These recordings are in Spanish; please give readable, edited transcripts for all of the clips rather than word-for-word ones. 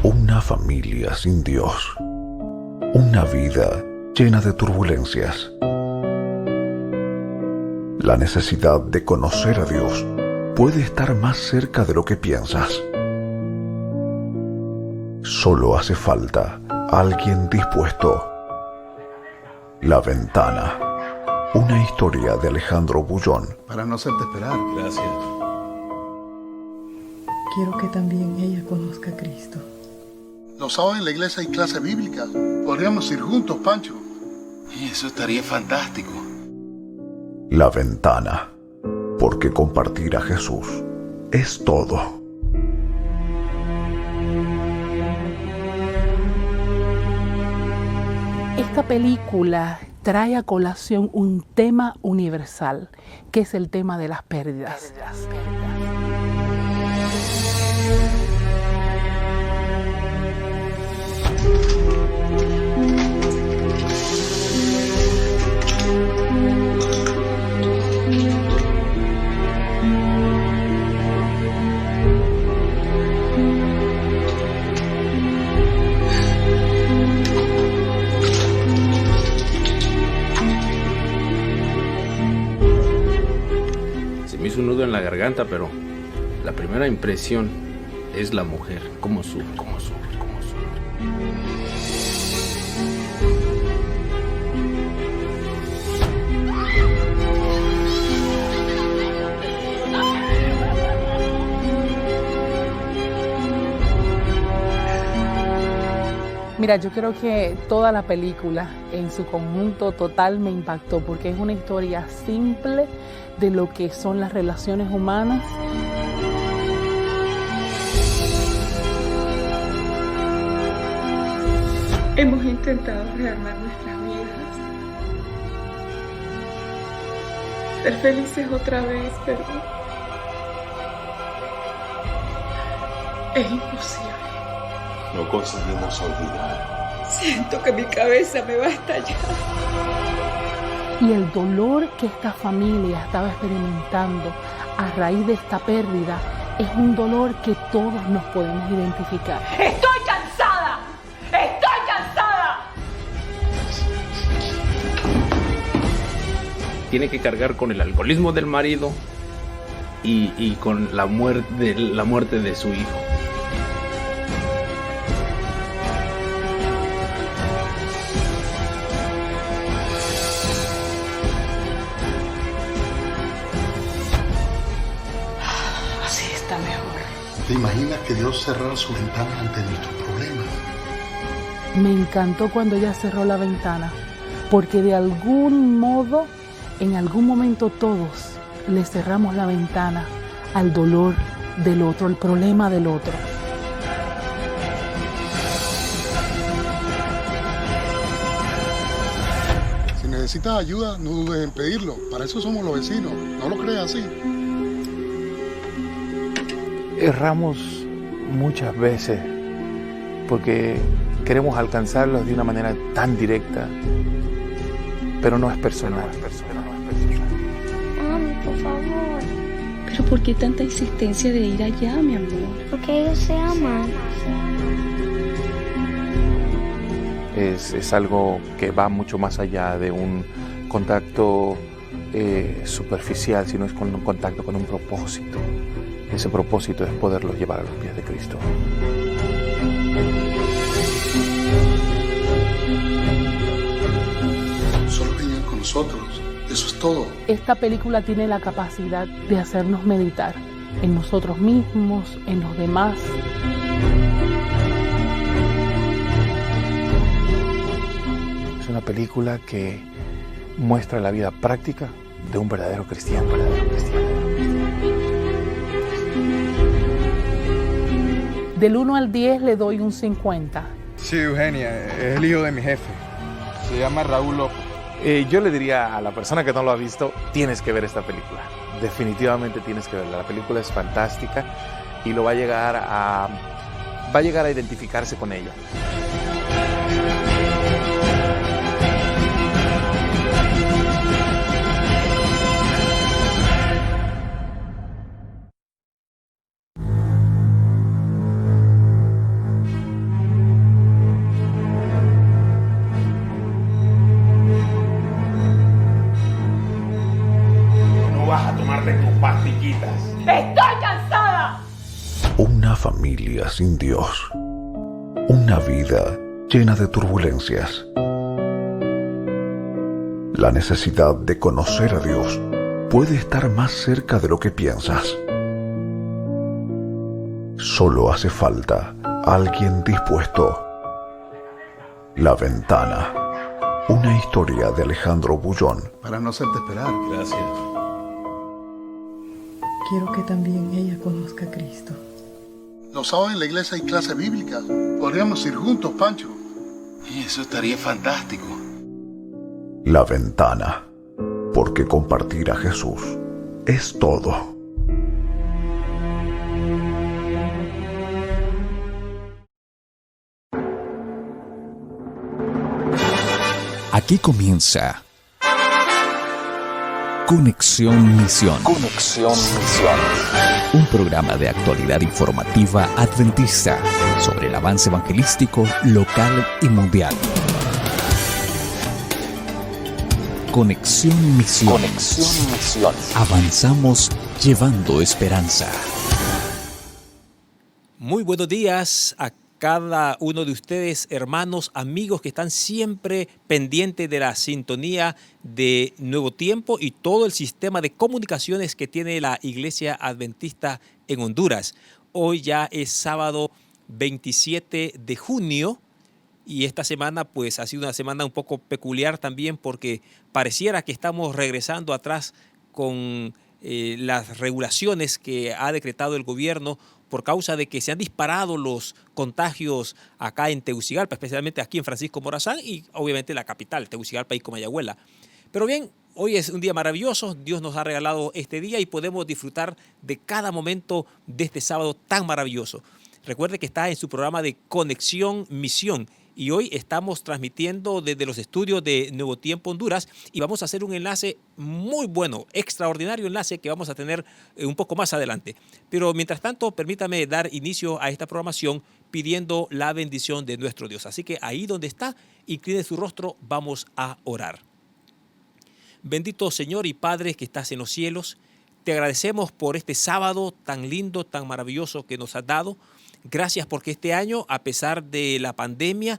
Una familia sin Dios. Una vida llena de turbulencias. La necesidad de conocer a Dios puede estar más cerca de lo que piensas. Solo hace falta alguien dispuesto. La Ventana. Una historia de Alejandro Bullón. Para no hacerte esperar. Gracias. Quiero que también ella conozca a Cristo. Los sábados en la iglesia hay clase bíblica. Podríamos ir juntos, Pancho. Y eso estaría fantástico. La Ventana. Porque compartir a Jesús es todo. Esta película trae a colación un tema universal, que es el tema de las pérdidas. Se me hizo un nudo en la garganta, pero la primera impresión es la mujer. Cómo sufre, cómo sufre, cómo sufre. Mira, yo creo que toda la película en su conjunto total me impactó porque es una historia simple de lo que son las relaciones humanas. Hemos intentado rearmar nuestras vidas, ser felices otra vez, pero es imposible. No conseguimos olvidar. Siento que mi cabeza me va a estallar. Y el dolor que esta familia estaba experimentando a raíz de esta pérdida es un dolor que todos nos podemos identificar. ¡Estoy cansada! ¡Estoy cansada! Tiene que cargar con el alcoholismo del marido y con la muerte de su hijo. Así está mejor. ¿Te imaginas que Dios cerrara su ventana ante nuestros problemas? Me encantó cuando ella cerró la ventana, porque de algún modo, en algún momento todos le cerramos la ventana al dolor del otro, al problema del otro. Si necesitas ayuda, no dudes en pedirlo. Para eso somos los vecinos. No lo creas así. Erramos muchas veces porque queremos alcanzarlos de una manera tan directa, pero no es personal. Mami, por favor. ¿Pero por qué tanta insistencia de ir allá, mi amor? Porque ellos se aman. Es algo que va mucho más allá de un contacto superficial, sino es con un contacto con un propósito. Ese propósito es poderlos llevar a los pies de Cristo. Solo vengan con nosotros. Eso es todo. Esta película tiene la capacidad de hacernos meditar en nosotros mismos, en los demás. Es una película que muestra la vida práctica de un verdadero cristiano. Del 1 al 10 le doy un 50. Sí, Eugenia, es el hijo de mi jefe. Se llama Raúl López. Yo le diría a la persona que no lo ha visto, tienes que ver esta película. Definitivamente tienes que verla. La película es fantástica y va a llegar a identificarse con ella. familia sin Dios. Una vida llena de turbulencias. La necesidad de conocer a Dios puede estar más cerca de lo que piensas. Solo hace falta alguien dispuesto. La Ventana. Una historia de Alejandro Bullón. Para no hacerte esperar. Gracias. Quiero que también ella conozca a Cristo. Los sábados en la iglesia hay clase bíblica. Podríamos ir juntos, Pancho. Eso estaría fantástico. La Ventana. Porque compartir a Jesús es todo. Aquí comienza Conexión Misión. Conexión Misión. Un programa de actualidad informativa adventista sobre el avance evangelístico local y mundial. Conexión Misión. Conexión Misión. Avanzamos llevando esperanza. Muy buenos días a cada uno de ustedes, hermanos, amigos que están siempre pendientes de la sintonía de Nuevo Tiempo y todo el sistema de comunicaciones que tiene la Iglesia Adventista en Honduras. Hoy ya es sábado 27 de junio y esta semana pues ha sido una semana un poco peculiar también porque pareciera que estamos regresando atrás con las regulaciones que ha decretado el gobierno por causa de que se han disparado los contagios acá en Tegucigalpa, especialmente aquí en Francisco Morazán y obviamente la capital, Tegucigalpa y Comayagüela. Pero bien, hoy es un día maravilloso, Dios nos ha regalado este día y podemos disfrutar de cada momento de este sábado tan maravilloso. Recuerde que está en su programa de Conexión Misión y hoy estamos transmitiendo desde los estudios de Nuevo Tiempo Honduras y vamos a hacer un enlace muy bueno, extraordinario enlace que vamos a tener un poco más adelante. Pero mientras tanto, permítame dar inicio a esta programación pidiendo la bendición de nuestro Dios. Así que ahí donde está, incline su rostro, vamos a orar. Bendito Señor y Padre que estás en los cielos, te agradecemos por este sábado tan lindo, tan maravilloso que nos has dado. Gracias porque este año, a pesar de la pandemia,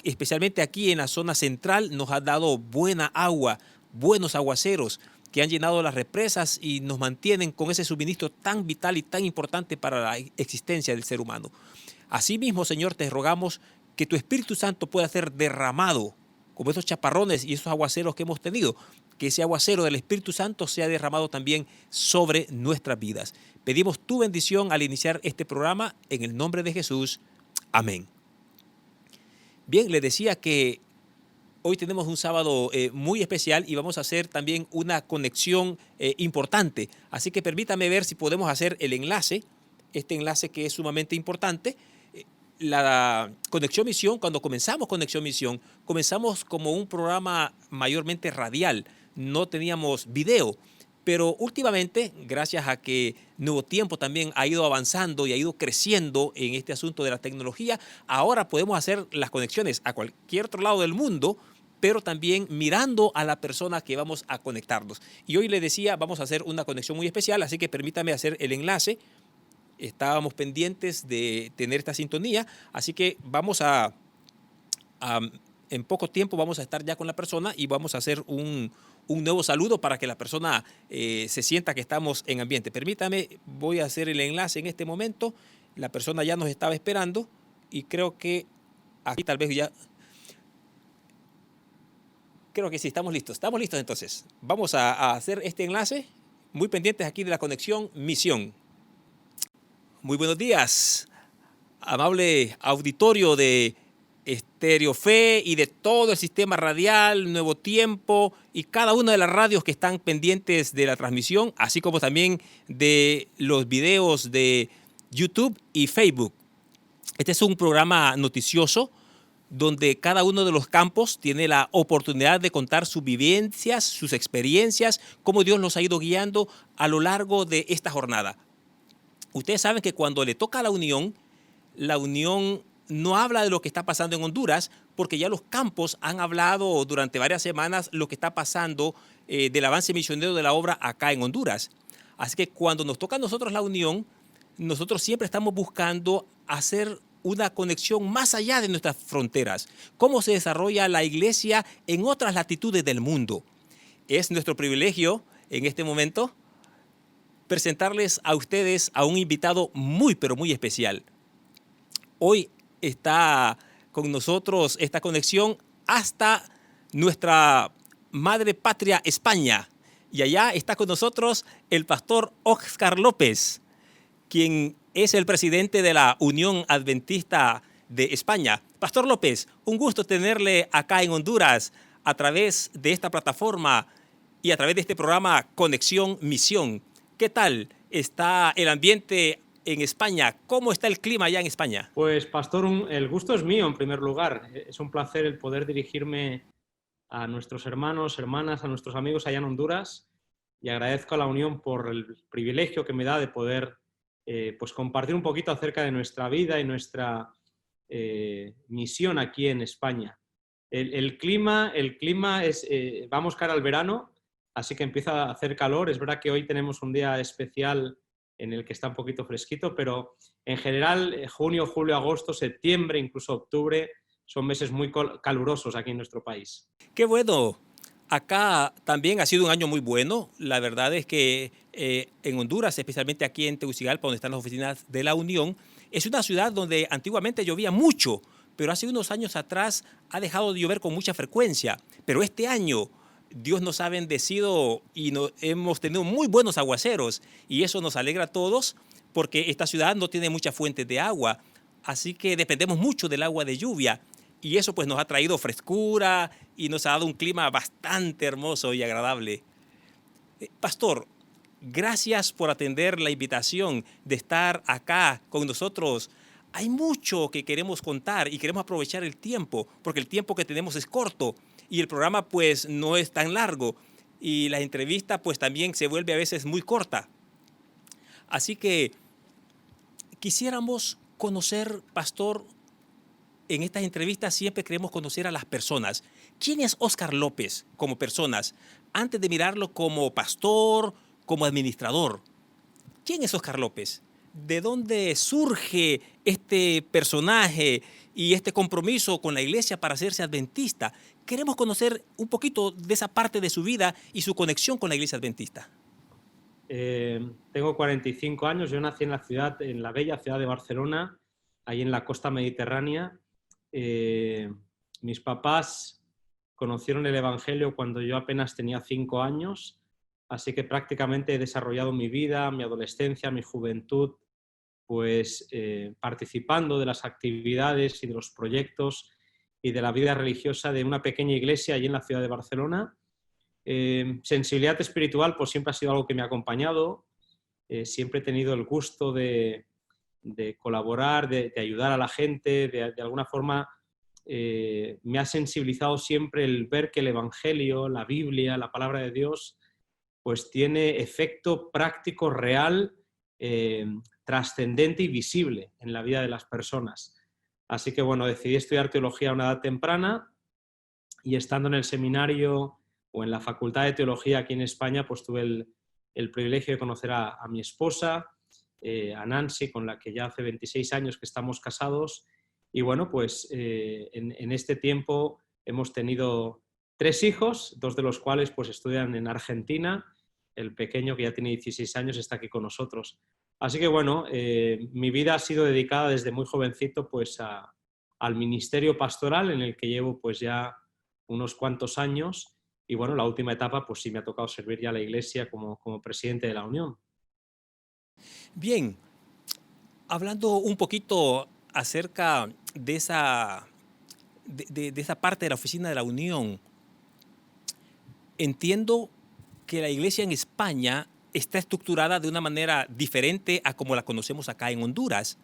especialmente aquí en la zona central, nos ha dado buena agua, buenos aguaceros que han llenado las represas y nos mantienen con ese suministro tan vital y tan importante para la existencia del ser humano. Asimismo, Señor, te rogamos que tu Espíritu Santo pueda ser derramado como esos chaparrones y esos aguaceros que hemos tenido, que ese aguacero del Espíritu Santo sea derramado también sobre nuestras vidas. Pedimos tu bendición al iniciar este programa en el nombre de Jesús. Amén. Bien, les decía que hoy tenemos un sábado muy especial y vamos a hacer también una conexión importante. Así que permítame ver si podemos hacer el enlace, este enlace que es sumamente importante. La Conexión Misión, cuando comenzamos Conexión Misión, comenzamos como un programa mayormente radial, no teníamos video, pero últimamente, gracias a que Nuevo Tiempo también ha ido avanzando y ha ido creciendo en este asunto de la tecnología, ahora podemos hacer las conexiones a cualquier otro lado del mundo, pero también mirando a la persona que vamos a conectarnos. Y hoy les decía, vamos a hacer una conexión muy especial, así que permítame hacer el enlace. Estábamos pendientes de tener esta sintonía, así que vamos en poco tiempo vamos a estar ya con la persona y vamos a hacer un nuevo saludo para que la persona se sienta que estamos en ambiente. Permítame, voy a hacer el enlace en este momento. La persona ya nos estaba esperando y creo que aquí tal vez ya... Creo que sí, estamos listos. Estamos listos entonces. Vamos a hacer este enlace. Muy pendientes aquí de la Conexión Misión. Muy buenos días, amable auditorio de Estéreo Fe y de todo el sistema radial, Nuevo Tiempo y cada una de las radios que están pendientes de la transmisión, así como también de los videos de YouTube y Facebook. Este es un programa noticioso donde cada uno de los campos tiene la oportunidad de contar sus vivencias, sus experiencias, cómo Dios los ha ido guiando a lo largo de esta jornada. Ustedes saben que cuando le toca a la Unión no habla de lo que está pasando en Honduras, porque ya los campos han hablado durante varias semanas lo que está pasando del avance misionero de la obra acá en Honduras. Así que cuando nos toca a nosotros la Unión, nosotros siempre estamos buscando hacer una conexión más allá de nuestras fronteras. Cómo se desarrolla la iglesia en otras latitudes del mundo. Es nuestro privilegio en este momento presentarles a ustedes a un invitado muy, pero muy especial. Hoy está con nosotros esta conexión hasta nuestra madre patria, España. Y allá está con nosotros el pastor Óscar López, quien es el presidente de la Unión Adventista de España. Pastor López, un gusto tenerle acá en Honduras a través de esta plataforma y a través de este programa Conexión Misión. ¿Qué tal está el ambiente en España? ¿Cómo está el clima allá en España? Pues, pastor, el gusto es mío en primer lugar. Es un placer el poder dirigirme a nuestros hermanos, hermanas, a nuestros amigos allá en Honduras, y agradezco a la Unión por el privilegio que me da de poder pues compartir un poquito acerca de nuestra vida y nuestra misión aquí en España. El clima es, vamos cara al verano, así que empieza a hacer calor. Es verdad que hoy tenemos un día especial en el que está un poquito fresquito, pero en general junio, julio, agosto, septiembre, incluso octubre, son meses muy calurosos aquí en nuestro país. ¡Qué bueno! Acá también ha sido un año muy bueno. La verdad es que en Honduras, especialmente aquí en Tegucigalpa, donde están las oficinas de la Unión, es una ciudad donde antiguamente llovía mucho, pero hace unos años atrás ha dejado de llover con mucha frecuencia. Pero este año Dios nos ha bendecido y hemos tenido muy buenos aguaceros, y eso nos alegra a todos porque esta ciudad no tiene muchas fuentes de agua, así que dependemos mucho del agua de lluvia. Y eso pues nos ha traído frescura y nos ha dado un clima bastante hermoso y agradable. Pastor, gracias por atender la invitación de estar acá con nosotros. Hay mucho que queremos contar y queremos aprovechar el tiempo, porque el tiempo que tenemos es corto y el programa pues no es tan largo y la entrevista pues también se vuelve a veces muy corta. Así que quisiéramos conocer, pastor. En estas entrevistas siempre queremos conocer a las personas. ¿Quién es Óscar López como personas? Antes de mirarlo como pastor, como administrador. ¿Quién es Óscar López? ¿De dónde surge este personaje y este compromiso con la iglesia para hacerse adventista? Queremos conocer un poquito de esa parte de su vida y su conexión con la iglesia adventista. Tengo 45 años. Yo nací en la bella ciudad de Barcelona, ahí en la costa mediterránea. Mis papás conocieron el Evangelio cuando yo apenas tenía 5 años, así que prácticamente he desarrollado mi vida, mi adolescencia, mi juventud, pues participando de las actividades y de los proyectos y de la vida religiosa de una pequeña iglesia allí en la ciudad de Barcelona. Sensibilidad espiritual pues siempre ha sido algo que me ha acompañado. Siempre he tenido el gusto de colaborar, de ayudar a la gente, de alguna forma me ha sensibilizado siempre el ver que el Evangelio, la Biblia, la palabra de Dios, pues tiene efecto práctico, real, trascendente y visible en la vida de las personas. Así que bueno, decidí estudiar teología a una edad temprana, y estando en el seminario o en la Facultad de Teología aquí en España, pues tuve el privilegio de conocer a mi esposa, a Nancy, con la que ya hace 26 años que estamos casados. Y bueno, pues en este tiempo hemos tenido 3 hijos, 2 de los cuales pues estudian en Argentina. El pequeño, que ya tiene 16 años, está aquí con nosotros. Así que bueno, mi vida ha sido dedicada desde muy jovencito pues al ministerio pastoral, en el que llevo pues ya unos cuantos años. Y bueno, la última etapa pues sí me ha tocado servir ya a la iglesia como presidente de la Unión. Bien, hablando un poquito acerca de esa parte de la oficina de la Unión, entiendo que la iglesia en España está estructurada de una manera diferente a como la conocemos acá en Honduras.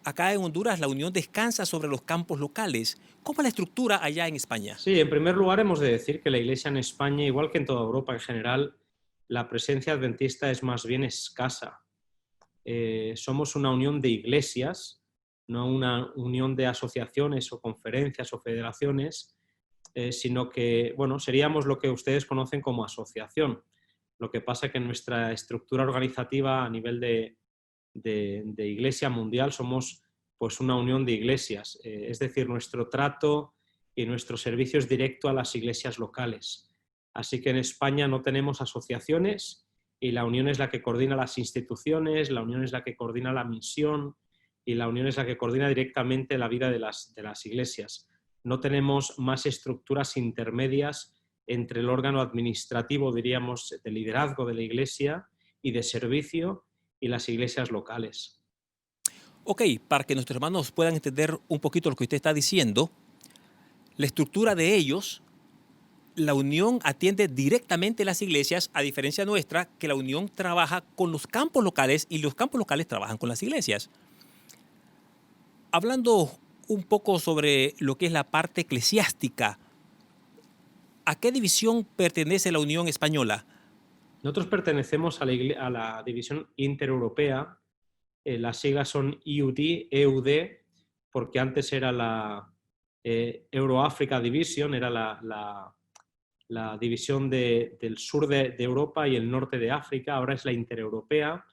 Acá en Honduras la Unión descansa sobre los campos locales. ¿Cómo es la estructura allá en España? Sí, en primer lugar hemos de decir que la iglesia en España, igual que en toda Europa en general, la presencia adventista es más bien escasa. Somos una unión de iglesias, no una unión de asociaciones o conferencias o federaciones, sino que bueno, seríamos lo que ustedes conocen como asociación. Lo que pasa es que en nuestra estructura organizativa a nivel de Iglesia mundial somos pues una unión de iglesias, es decir, nuestro trato y nuestro servicio es directo a las iglesias locales. Así que en España no tenemos asociaciones y la unión es la que coordina las instituciones, la unión es la que coordina la misión y la unión es la que coordina directamente la vida de las iglesias. No tenemos más estructuras intermedias entre el órgano administrativo, diríamos, de liderazgo de la iglesia y de servicio y las iglesias locales. Ok, para que nuestros hermanos puedan entender un poquito lo que usted está diciendo, la estructura de ellos, la unión atiende directamente a las iglesias, a diferencia nuestra, que la unión trabaja con los campos locales y los campos locales trabajan con las iglesias. Hablando un poco sobre lo que es la parte eclesiástica, ¿a qué división pertenece la Unión Española? Nosotros pertenecemos a la división intereuropea. Las siglas son EUD, porque antes era la Euro-Africa Division, era la división del sur de Europa y el norte de África. Ahora es la intereuropea,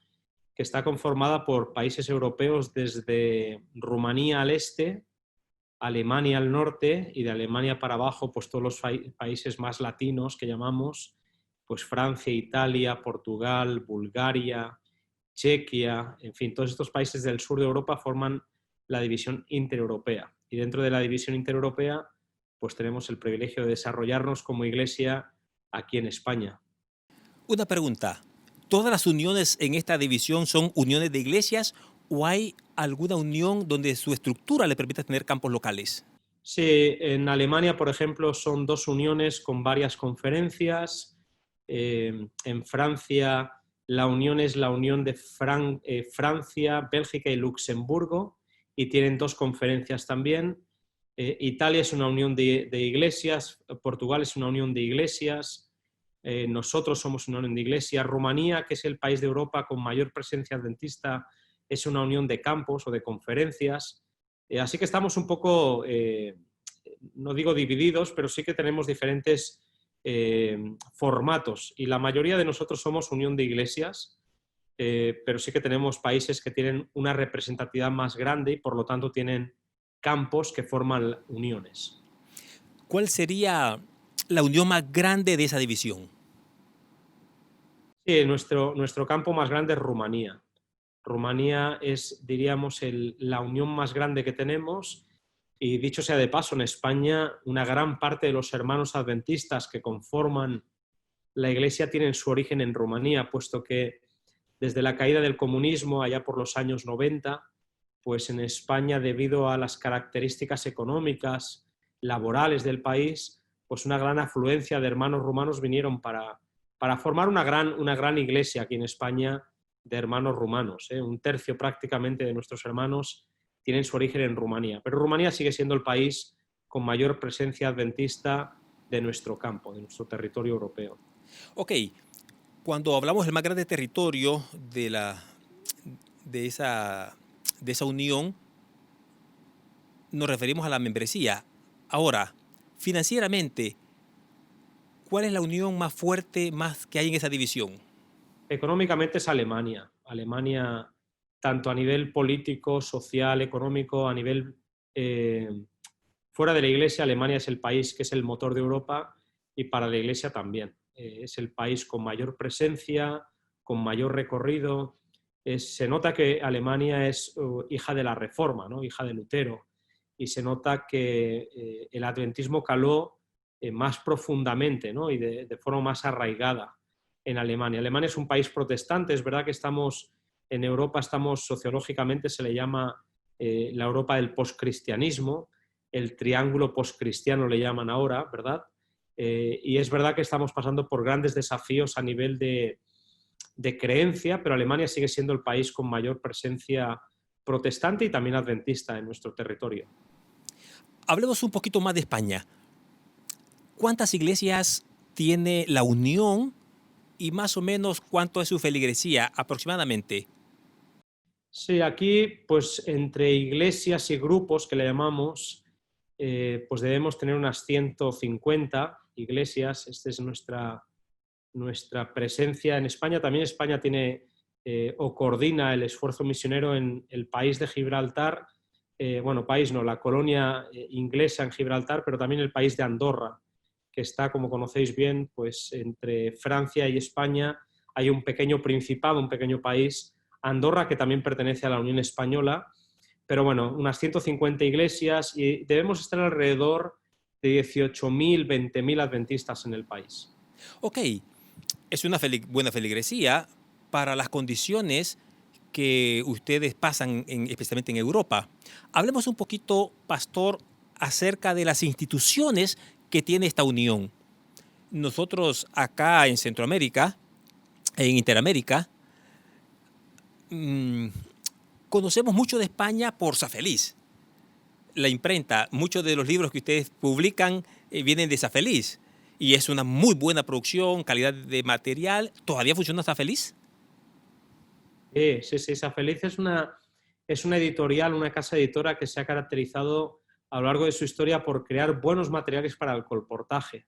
que está conformada por países europeos desde Rumanía al este, Alemania al norte y de Alemania para abajo, pues todos los países más latinos que llamamos, pues Francia, Italia, Portugal, Bulgaria, Chequia, en fin, todos estos países del sur de Europa forman la división intereuropea. Y dentro de la división intereuropea, pues tenemos el privilegio de desarrollarnos como iglesia aquí en España. Una pregunta, ¿todas las uniones en esta división son uniones de iglesias o hay alguna unión donde su estructura le permita tener campos locales? Sí, en Alemania, por ejemplo, son 2 uniones con varias conferencias. En Francia, la unión es la unión de Francia, Bélgica y Luxemburgo, y tienen 2 conferencias también. Italia es una unión de iglesias, Portugal es una unión de iglesias, nosotros somos una unión de iglesias. Rumanía, que es el país de Europa con mayor presencia adventista, es una unión de campos o de conferencias. Así que estamos un poco, no digo divididos, pero sí que tenemos diferentes formatos. Y la mayoría de nosotros somos unión de iglesias, pero sí que tenemos países que tienen una representatividad más grande y por lo tanto tienen campos que forman uniones. ¿Cuál sería la unión más grande de esa división? Sí, nuestro campo más grande es Rumanía. Rumanía es, diríamos, la unión más grande que tenemos y dicho sea de paso, en España una gran parte de los hermanos adventistas que conforman la iglesia tienen su origen en Rumanía, puesto que desde la caída del comunismo allá por los años 90, pues en España, debido a las características económicas, laborales del país, pues una gran afluencia de hermanos rumanos vinieron para formar una gran iglesia aquí en España de hermanos rumanos. Un tercio prácticamente de nuestros hermanos tienen su origen en Rumanía. Pero Rumanía sigue siendo el país con mayor presencia adventista de nuestro campo, de nuestro territorio europeo. Ok, cuando hablamos del más grande territorio de esa unión, nos referimos a la membresía. Ahora, financieramente, ¿cuál es la unión más fuerte que hay en esa división? Económicamente es Alemania. Alemania, tanto a nivel político, social, económico, a nivel fuera de la Iglesia, Alemania es el país que es el motor de Europa y para la Iglesia también. Es el país con mayor presencia, con mayor recorrido. Se nota que Alemania es hija de la Reforma, ¿no? Hija de Lutero, y se nota que el adventismo caló más profundamente, ¿no? Y de forma más arraigada en Alemania. Alemania es un país protestante, es verdad que estamos en Europa, sociológicamente se le llama la Europa del poscristianismo, el triángulo poscristiano le llaman ahora, ¿verdad? Y es verdad que estamos pasando por grandes desafíos a nivel de creencia, pero Alemania sigue siendo el país con mayor presencia protestante y también adventista en nuestro territorio. Hablemos un poquito más de España. ¿Cuántas iglesias tiene la Unión y más o menos cuánto es su feligresía aproximadamente? Sí, aquí pues entre iglesias y grupos que le llamamos, pues debemos tener unas 150 iglesias. Esta es nuestra nuestra presencia en España. También España tiene o coordina el esfuerzo misionero en el país de Gibraltar, la colonia inglesa en Gibraltar, pero también el país de Andorra, que está, como conocéis bien, pues entre Francia y España hay un pequeño principado, un pequeño país, Andorra, que también pertenece a la Unión Española, pero bueno, unas 150 iglesias y debemos estar alrededor de 18.000, 20.000 adventistas en el país. Ok, es una buena feligresía para las condiciones que ustedes pasan, especialmente en Europa. Hablemos un poquito, pastor, acerca de las instituciones que tiene esta unión. Nosotros acá en Centroamérica, en Interamérica, conocemos mucho de España por Sa Feliz, la imprenta. Muchos de los libros que ustedes publican vienen de Sa Feliz y es una muy buena producción, calidad de material. ¿Todavía funciona Sa Feliz? Sí, Sa Feliz es una editorial, una casa editora que se ha caracterizado a lo largo de su historia por crear buenos materiales para el colportaje.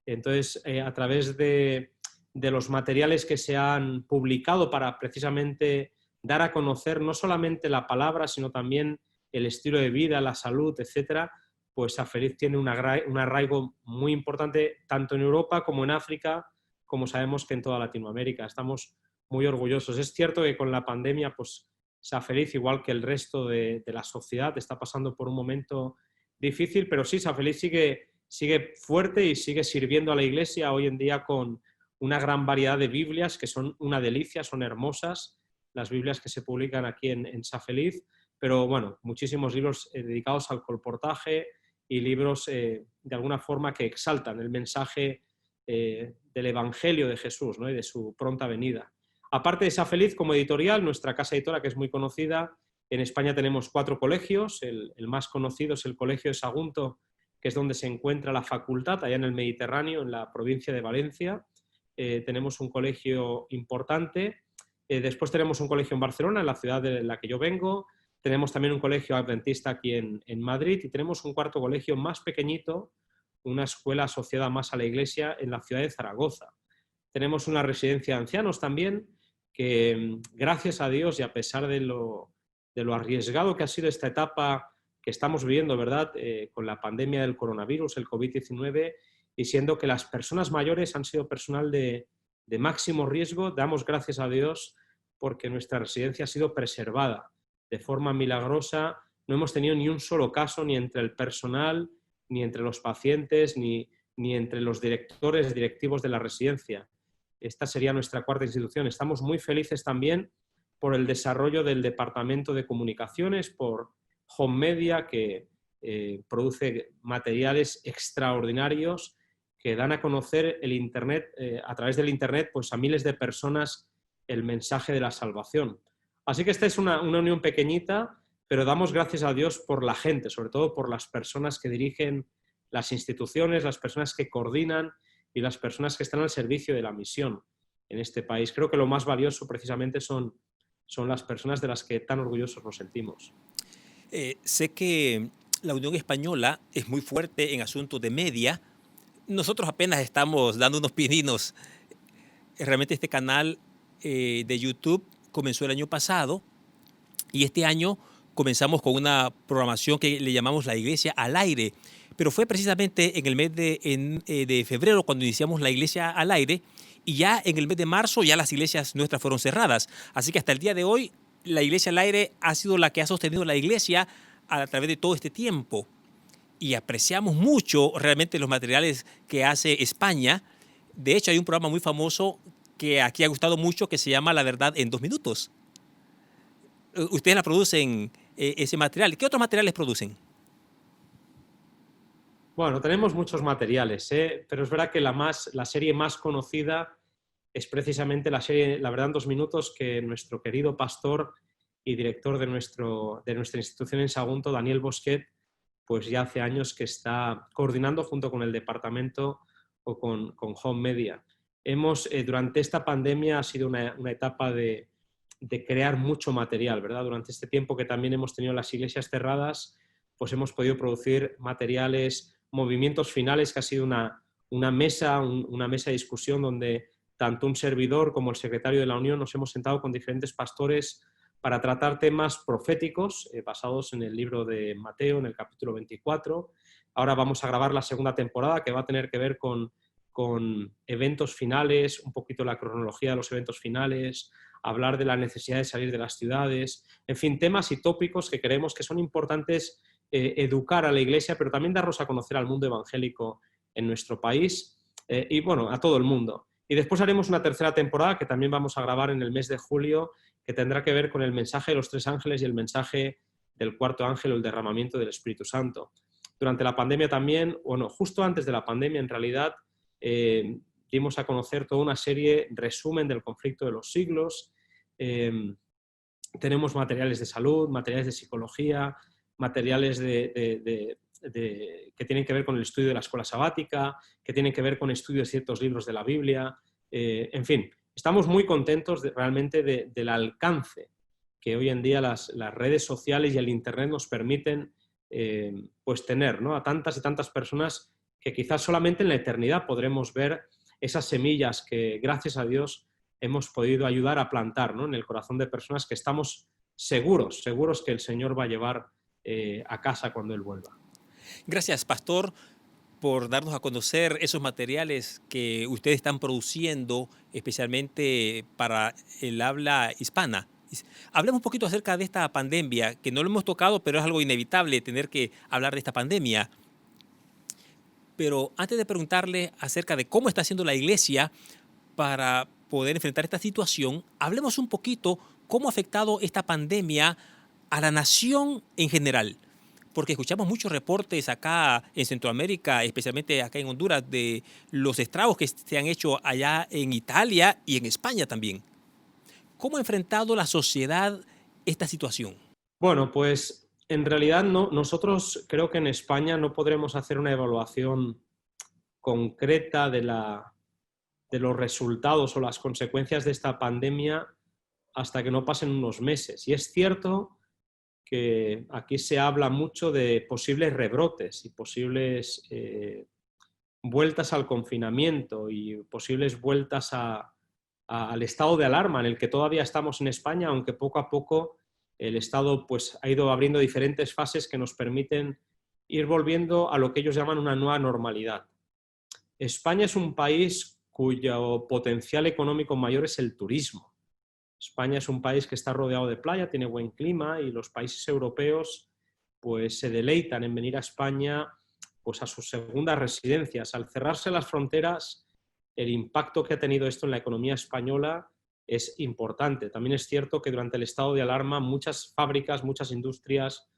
Entonces, a través de los materiales que se han publicado para precisamente dar a conocer no solamente la palabra, sino también el estilo de vida, la salud, etcétera, pues Sa Feliz tiene un arraigo muy importante tanto en Europa como en África, como sabemos que en toda Latinoamérica. Estamos muy orgullosos. Es cierto que con la pandemia, pues Sa Feliz, igual que el resto de la sociedad, está pasando por un momento difícil, pero sí, Sa Feliz sigue fuerte y sigue sirviendo a la Iglesia hoy en día con una gran variedad de Biblias que son una delicia, son hermosas, las Biblias que se publican aquí en Sa Feliz, pero bueno, muchísimos libros dedicados al colportaje y libros de alguna forma que exaltan el mensaje del Evangelio de Jesús, ¿no? Y de su pronta venida. Aparte de Sa Feliz, como editorial, nuestra casa editora, que es muy conocida, en España tenemos 4 colegios. El más conocido es el Colegio de Sagunto, que es donde se encuentra la facultad, allá en el Mediterráneo, en la provincia de Valencia. Tenemos un colegio importante. Después tenemos un colegio en Barcelona, en la ciudad de la que yo vengo. Tenemos también un colegio adventista aquí en Madrid y tenemos un 4º colegio más pequeñito, una escuela asociada más a la Iglesia en la ciudad de Zaragoza. Tenemos una residencia de ancianos también, que gracias a Dios y a pesar de lo arriesgado que ha sido esta etapa que estamos viviendo, ¿verdad? Con la pandemia del coronavirus, el COVID-19, y siendo que las personas mayores han sido personal de máximo riesgo, damos gracias a Dios porque nuestra residencia ha sido preservada de forma milagrosa. No hemos tenido ni un solo caso, ni entre el personal, ni entre los pacientes, ni entre los directivos de la residencia. Esta sería nuestra 4ª institución. Estamos muy felices también por el desarrollo del Departamento de Comunicaciones, por Home Media, que produce materiales extraordinarios que dan a conocer el Internet, a través del Internet, pues a miles de personas el mensaje de la salvación. Así que esta es una unión pequeñita, pero damos gracias a Dios por la gente, sobre todo por las personas que dirigen las instituciones, las personas que coordinan y las personas que están al servicio de la misión en este país. Creo que lo más valioso precisamente son las personas de las que tan orgullosos nos sentimos. Sé que la Unión Española es muy fuerte en asuntos de media. Nosotros apenas estamos dando unos pininos. Realmente este canal de YouTube comenzó el año pasado y este año comenzamos con una programación que le llamamos La Iglesia al Aire. Pero fue precisamente en el mes de febrero cuando iniciamos La Iglesia al Aire y ya en el mes de marzo ya las iglesias nuestras fueron cerradas. Así que hasta el día de hoy La Iglesia al Aire ha sido la que ha sostenido la iglesia a través de todo este tiempo. Y apreciamos mucho realmente los materiales que hace España. De hecho, hay un programa muy famoso que aquí ha gustado mucho que se llama La Verdad en 2 minutos. Ustedes la producen, ese material. ¿Qué otros materiales producen? Bueno, tenemos muchos materiales, pero es verdad que la serie más conocida es precisamente la serie La Verdad en 2 minutos, que nuestro querido pastor y director de nuestra institución en Sagunto, Daniel Bosquet, pues ya hace años que está coordinando junto con el departamento o con Home Media. Durante esta pandemia ha sido una etapa de crear mucho material, ¿verdad? Durante este tiempo que también hemos tenido las iglesias cerradas, pues hemos podido producir materiales, movimientos finales, que ha sido una mesa de discusión donde tanto un servidor como el secretario de la Unión nos hemos sentado con diferentes pastores para tratar temas proféticos basados en el libro de Mateo, en el capítulo 24. Ahora vamos a grabar la segunda temporada, que va a tener que ver con eventos finales, un poquito la cronología de los eventos finales, hablar de la necesidad de salir de las ciudades, en fin, temas y tópicos que creemos que son importantes educar a la Iglesia, pero también darnos a conocer al mundo evangélico en nuestro país y, bueno, a todo el mundo. Y después haremos una tercera temporada que también vamos a grabar en el mes de julio, que tendrá que ver con el mensaje de los 3 ángeles y el mensaje del 4.º ángel o el derramamiento del Espíritu Santo. Durante la pandemia también, bueno, justo antes de la pandemia en realidad, dimos a conocer toda una serie, resumen del conflicto de los siglos. Tenemos materiales de salud, materiales de psicología, materiales que tienen que ver con el estudio de la escuela sabática, que tienen que ver con estudios de ciertos libros de la Biblia. En fin, estamos muy contentos realmente del alcance que hoy en día las redes sociales y el Internet nos permiten pues tener, ¿no?, a tantas y tantas personas que quizás solamente en la eternidad podremos ver esas semillas que, gracias a Dios, hemos podido ayudar a plantar, ¿no?, en el corazón de personas que estamos seguros que el Señor va a llevar a casa cuando Él vuelva. Gracias, pastor, por darnos a conocer esos materiales que ustedes están produciendo, especialmente para el habla hispana. Hablemos un poquito acerca de esta pandemia, que no lo hemos tocado, pero es algo inevitable tener que hablar de esta pandemia. Pero antes de preguntarle acerca de cómo está haciendo la Iglesia para poder enfrentar esta situación, hablemos un poquito cómo ha afectado esta pandemia a la nación en general. Porque escuchamos muchos reportes acá en Centroamérica, especialmente acá en Honduras, de los estragos que se han hecho allá en Italia y en España también. ¿Cómo ha enfrentado la sociedad esta situación? Bueno, pues en realidad no, nosotros creo que en España no podremos hacer una evaluación concreta de los resultados o las consecuencias de esta pandemia hasta que no pasen unos meses. Y es cierto que aquí se habla mucho de posibles rebrotes y posibles vueltas al confinamiento y posibles vueltas al estado de alarma en el que todavía estamos en España, aunque poco a poco el Estado pues, ha ido abriendo diferentes fases que nos permiten ir volviendo a lo que ellos llaman una nueva normalidad. España es un país cuyo potencial económico mayor es el turismo. España es un país que está rodeado de playa, tiene buen clima y los países europeos pues, se deleitan en venir a España pues, a sus segundas residencias. Al cerrarse las fronteras, el impacto que ha tenido esto en la economía española es importante. También es cierto que durante el estado de alarma muchas fábricas, muchas industrias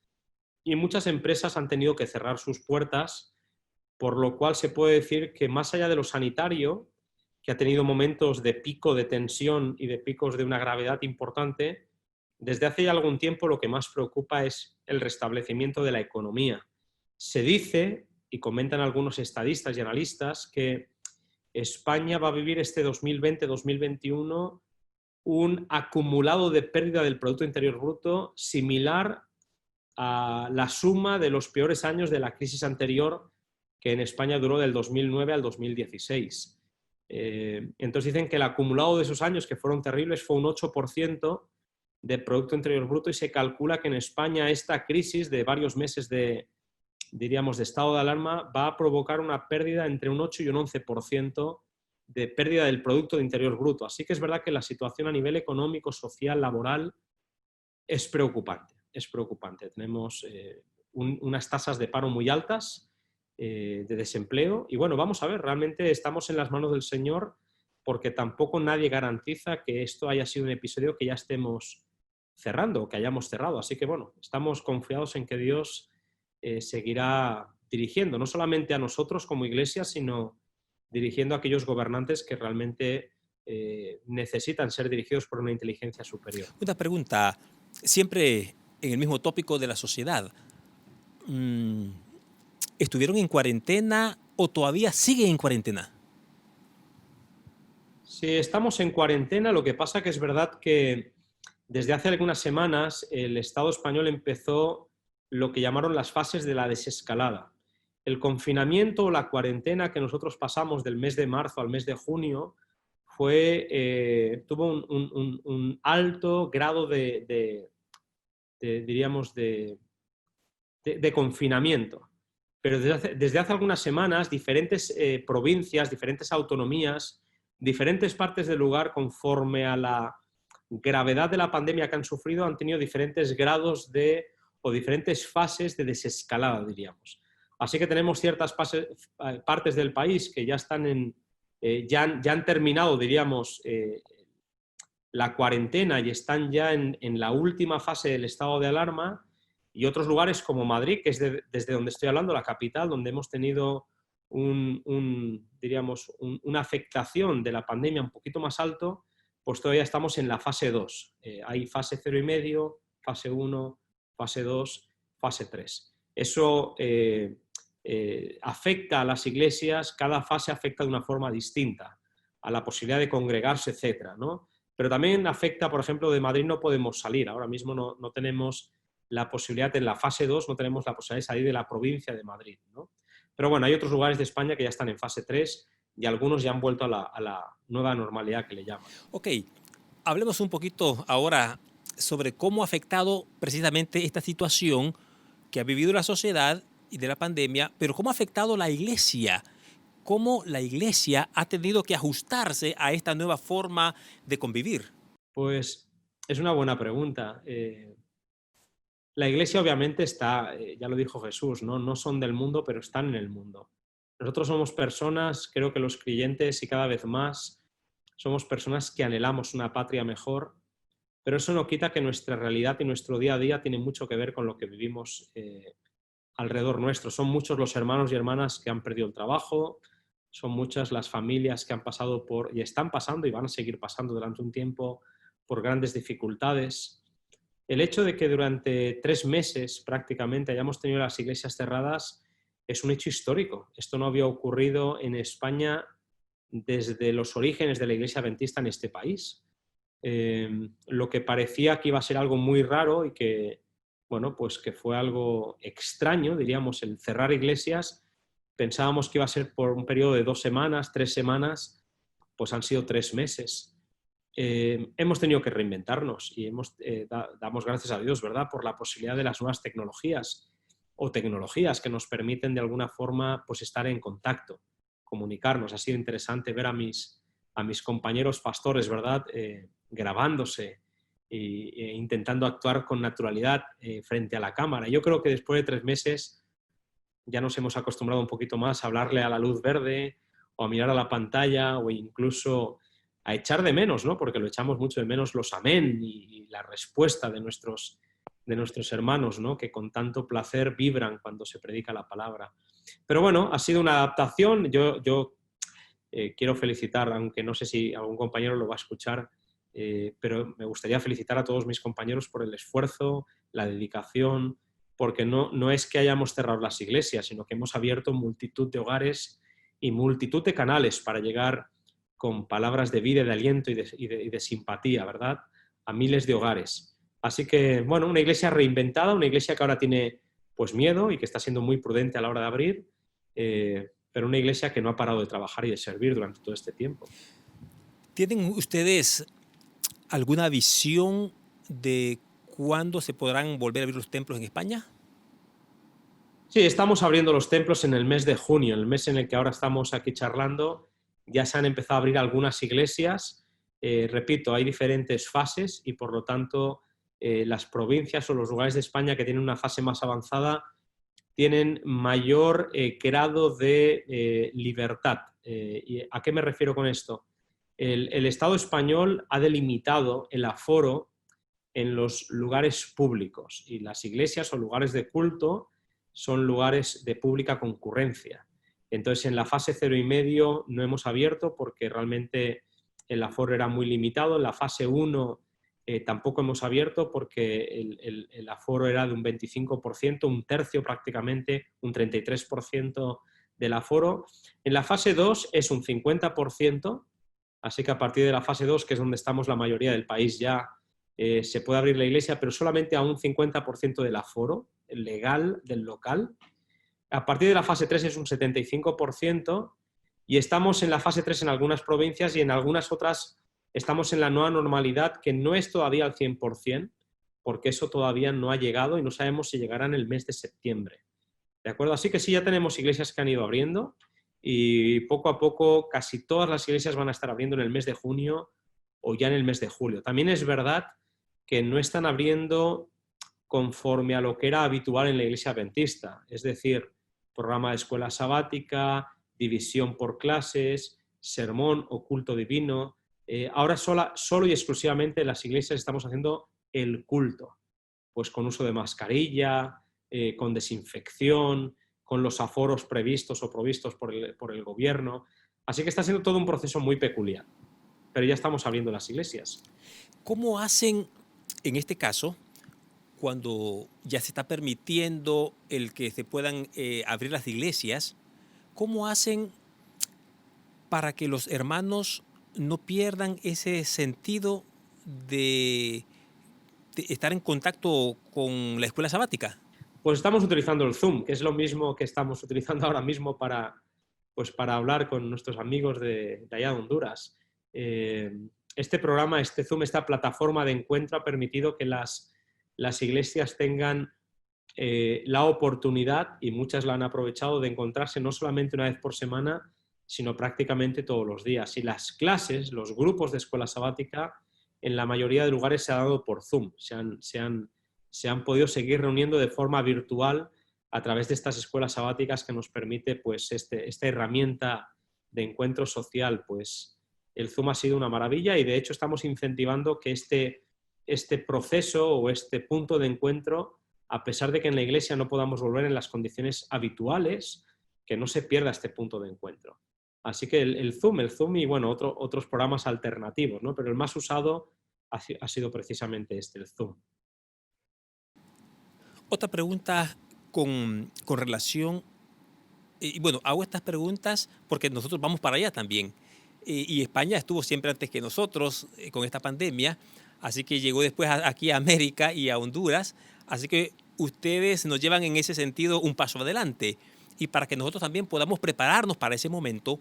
y muchas empresas han tenido que cerrar sus puertas, por lo cual se puede decir que más allá de lo sanitario, que ha tenido momentos de pico de tensión y de picos de una gravedad importante, desde hace ya algún tiempo lo que más preocupa es el restablecimiento de la economía. Se dice, y comentan algunos estadistas y analistas, que España va a vivir este 2020-2021 un acumulado de pérdida del Producto Interior Bruto similar a la suma de los peores años de la crisis anterior que en España duró del 2009 al 2016. Entonces dicen que el acumulado de esos años, que fueron terribles, fue un 8% de Producto Interior Bruto y se calcula que en España esta crisis de varios meses de estado de alarma va a provocar una pérdida entre un 8 y un 11% de pérdida del Producto Interior Bruto. Así que es verdad que la situación a nivel económico, social, laboral es preocupante. Es preocupante. Tenemos unas tasas de paro muy altas, de desempleo y bueno, vamos a ver, realmente estamos en las manos del Señor porque tampoco nadie garantiza que esto haya sido un episodio que ya estemos cerrando o que hayamos cerrado. Así que bueno, estamos confiados en que Dios seguirá dirigiendo, no solamente a nosotros como iglesia, sino dirigiendo a aquellos gobernantes que realmente necesitan ser dirigidos por una inteligencia superior. Una pregunta, siempre en el mismo tópico de la sociedad. ¿Estuvieron en cuarentena o todavía siguen en cuarentena? Sí, estamos en cuarentena, lo que pasa que es verdad que desde hace algunas semanas el Estado español empezó lo que llamaron las fases de la desescalada. El confinamiento o la cuarentena que nosotros pasamos del mes de marzo al mes de junio tuvo un alto grado diríamos, de confinamiento. Pero desde hace algunas semanas, diferentes provincias, diferentes autonomías, diferentes partes del lugar, conforme a la gravedad de la pandemia que han sufrido, han tenido diferentes grados o diferentes fases de desescalada, diríamos. Así que tenemos ciertas partes del país que ya están ya han terminado, diríamos, la cuarentena y están ya en la última fase del estado de alarma, y otros lugares como Madrid, que es desde donde estoy hablando, la capital, donde hemos tenido diríamos, una afectación de la pandemia un poquito más alto, pues todavía estamos en la fase 2. Hay fase 0,5, fase 1, fase 2, fase 3. Eso afecta a las iglesias, cada fase afecta de una forma distinta, a la posibilidad de congregarse, etc., ¿no? Pero también afecta, por ejemplo, de Madrid no podemos salir, ahora mismo no tenemos la posibilidad, en la fase 2 no tenemos la posibilidad de salir de la provincia de Madrid, ¿no? Pero bueno, hay otros lugares de España que ya están en fase 3 y algunos ya han vuelto a la nueva normalidad que le llaman. Ok, hablemos un poquito ahora sobre cómo ha afectado precisamente esta situación que ha vivido la sociedad y de la pandemia, pero cómo ha afectado la iglesia, cómo la iglesia ha tenido que ajustarse a esta nueva forma de convivir. Pues es una buena pregunta. La iglesia obviamente está, ya lo dijo Jesús, no son del mundo, pero están en el mundo. Nosotros somos personas, creo que los creyentes y cada vez más, somos personas que anhelamos una patria mejor, pero eso no quita que nuestra realidad y nuestro día a día tiene mucho que ver con lo que vivimos alrededor nuestro. Son muchos los hermanos y hermanas que han perdido el trabajo, son muchas las familias que han pasado y están pasando y van a seguir pasando durante un tiempo por grandes dificultades. El hecho de que durante 3 meses prácticamente hayamos tenido las iglesias cerradas es un hecho histórico. Esto no había ocurrido en España desde los orígenes de la Iglesia Adventista en este país. Lo que parecía que iba a ser algo muy raro y que, bueno, pues que fue algo extraño, diríamos, el cerrar iglesias, pensábamos que iba a ser por un periodo de 2 semanas, 3 semanas, pues han sido 3 meses. Hemos tenido que reinventarnos y damos gracias a Dios, ¿verdad?, por la posibilidad de las nuevas tecnologías que nos permiten de alguna forma pues estar en contacto, comunicarnos. Ha sido interesante ver a mis compañeros pastores, ¿verdad?, grabándose e intentando actuar con naturalidad frente a la cámara. Yo creo que después de 3 meses ya nos hemos acostumbrado un poquito más a hablarle a la luz verde o a mirar a la pantalla o incluso a echar de menos, ¿no?, porque lo echamos mucho de menos, los amén y la respuesta de nuestros hermanos, ¿no?, que con tanto placer vibran cuando se predica la palabra. Pero bueno, ha sido una adaptación. Yo quiero felicitar, aunque no sé si algún compañero lo va a escuchar, pero me gustaría felicitar a todos mis compañeros por el esfuerzo, la dedicación, porque no es que hayamos cerrado las iglesias, sino que hemos abierto multitud de hogares y multitud de canales para llegar con palabras de vida, de aliento y de simpatía, ¿verdad?, a miles de hogares. Así que, bueno, una iglesia reinventada, una iglesia que ahora tiene pues miedo y que está siendo muy prudente a la hora de abrir, pero una iglesia que no ha parado de trabajar y de servir durante todo este tiempo. ¿Tienen ustedes alguna visión de cuándo se podrán volver a abrir los templos en España? Sí, estamos abriendo los templos en el mes de junio, el mes en el que ahora estamos aquí charlando. Ya se han empezado a abrir algunas iglesias. Repito, hay diferentes fases y por lo tanto las provincias o los lugares de España que tienen una fase más avanzada tienen mayor grado de libertad. ¿Y a qué me refiero con esto? El Estado español ha delimitado el aforo en los lugares públicos y las iglesias o lugares de culto son lugares de pública concurrencia. Entonces, en la fase 0,5 no hemos abierto porque realmente el aforo era muy limitado. En la fase 1 tampoco hemos abierto porque el aforo era de un 25%, un tercio prácticamente, un 33% del aforo. En la fase 2 es un 50%, así que a partir de la fase 2, que es donde estamos la mayoría del país ya, se puede abrir la iglesia, pero solamente a un 50% del aforo legal del local. A partir de la fase 3 es un 75% Y estamos en la fase 3 en algunas provincias y en algunas otras estamos en la nueva normalidad, que no es todavía al 100%, porque eso todavía no ha llegado y no sabemos si llegará en el mes de septiembre. ¿De acuerdo? Así que sí, ya tenemos iglesias que han ido abriendo y poco a poco casi todas las iglesias van a estar abriendo en el mes de junio o ya en el mes de julio. También es verdad que no están abriendo conforme a lo que era habitual en la iglesia adventista, es decir, programa de escuela sabática, división por clases, sermón o culto divino. Ahora solo y exclusivamente en las iglesias estamos haciendo el culto, pues con uso de mascarilla, con desinfección, con los aforos previstos o provistos por el gobierno. Así que está siendo todo un proceso muy peculiar, pero ya estamos abriendo las iglesias. ¿Cómo hacen en este caso cuando ya se está permitiendo el que se puedan abrir las iglesias? ¿Cómo hacen para que los hermanos no pierdan ese sentido de estar en contacto con la escuela sabática? Pues estamos utilizando el Zoom, que es lo mismo que estamos utilizando ahora mismo para hablar con nuestros amigos de allá de Honduras. Este programa, este Zoom, esta plataforma de encuentro ha permitido que las iglesias tengan la oportunidad, y muchas la han aprovechado, de encontrarse no solamente una vez por semana, sino prácticamente todos los días. Y las clases, los grupos de escuela sabática, en la mayoría de lugares se han dado por Zoom. Se han podido seguir reuniendo de forma virtual a través de estas escuelas sabáticas que nos permite pues, esta herramienta de encuentro social. Pues el Zoom ha sido una maravilla y de hecho estamos incentivando que este proceso o este punto de encuentro, a pesar de que en la iglesia no podamos volver en las condiciones habituales, que no se pierda este punto de encuentro. Así que el Zoom y bueno, otros programas alternativos, ¿no? Pero el más usado ha sido precisamente el Zoom. Otra pregunta con relación, y bueno, hago estas preguntas porque nosotros vamos para allá también. Y España estuvo siempre antes que nosotros con esta pandemia, así que llegó después aquí a América y a Honduras, así que ustedes nos llevan en ese sentido un paso adelante. Y para que nosotros también podamos prepararnos para ese momento,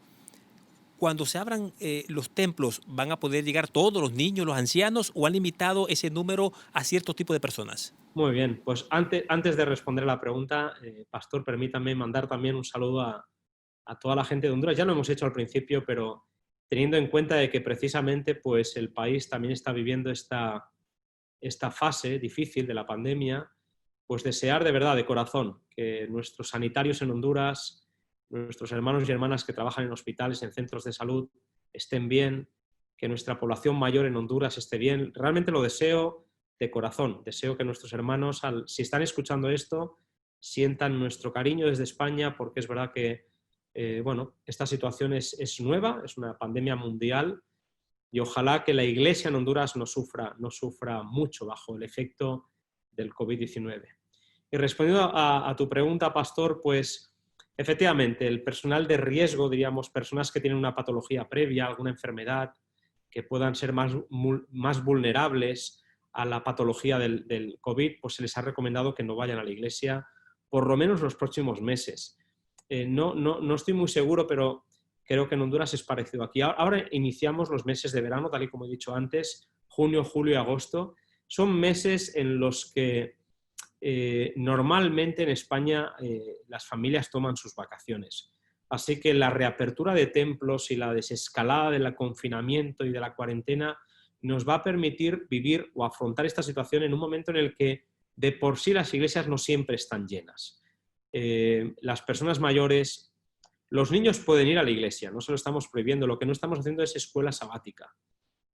cuando se abran los templos, ¿van a poder llegar todos los niños, los ancianos, o han limitado ese número a cierto tipo de personas? Muy bien, pues antes de responder a la pregunta, Pastor, permítame mandar también un saludo a toda la gente de Honduras. Ya lo hemos hecho al principio, pero teniendo en cuenta de que precisamente pues, el país también está viviendo esta fase difícil de la pandemia, pues desear de verdad, de corazón, que nuestros sanitarios en Honduras, nuestros hermanos y hermanas que trabajan en hospitales, en centros de salud, estén bien, que nuestra población mayor en Honduras esté bien. Realmente lo deseo de corazón. Deseo que nuestros hermanos, si están escuchando esto, sientan nuestro cariño desde España, porque es verdad que bueno, esta situación es nueva, es una pandemia mundial, y ojalá que la Iglesia en Honduras no sufra mucho bajo el efecto del COVID-19. Y respondiendo a tu pregunta, Pastor, pues efectivamente el personal de riesgo, diríamos, personas que tienen una patología previa, alguna enfermedad, que puedan ser más vulnerables a la patología del COVID, pues se les ha recomendado que no vayan a la iglesia por lo menos los próximos meses. No estoy muy seguro, pero creo que en Honduras es parecido aquí. Ahora iniciamos los meses de verano, tal y como he dicho antes, junio, julio y agosto. Son meses en los que normalmente en España las familias toman sus vacaciones. Así que la reapertura de templos y la desescalada del confinamiento y de la cuarentena nos va a permitir vivir o afrontar esta situación en un momento en el que de por sí las iglesias no siempre están llenas. Las personas mayores, los niños pueden ir a la iglesia, no se lo estamos prohibiendo, lo que no estamos haciendo es escuela sabática,